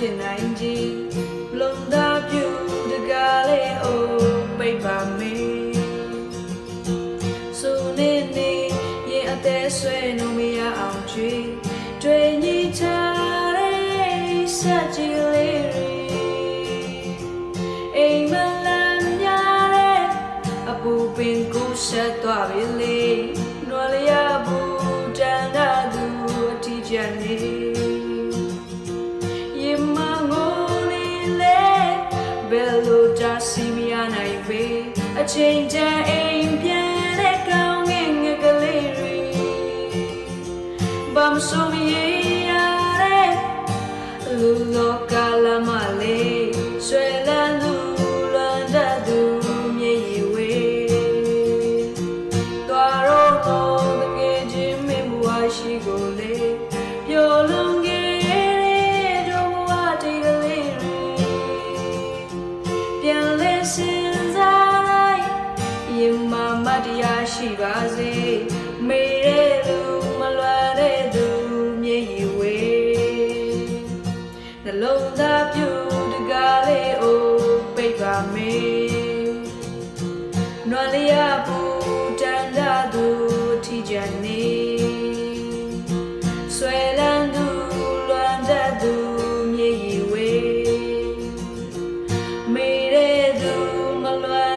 ဖြစ်နိုင်ကြီးလုံသားပြူတကားလေးအိုးပိတ်ပါမေးဆိုနေနေရင်အသေးဆွဲလို့မရအောင်ကြွေတွေ့ညီချတဲ့ဆက်ကြည့်လေးအိမ်မလန်းများတဲ့အပူပင်ကိုဆက်သွားပြီလေနွားလျာဘူးတန်တာသူအထီးကျန်နေဘယ်လိုတာစီမရနိုင်ပေအချိန်တန်အိမ်ပြန်တဲ့ကောင်းငင်ငယ်ကလေးတွေဘာမဆိုမရတဲ့လူလောကလာမလေးဆွဲလန်းလူလွန်တတ်သူမြေရီဝေးသွားတော့တကယ်ချင်းမင်းဘဝရှိကိုလေပျော်လွန်ခဲ့တရားရှိပါစေမေတဲ့လူမလွယ်တဲ့သူမြေရီဝေးနှလုံးသားပြူတကားလေးအိုးပိတ်ပါမေနွားလျာပူ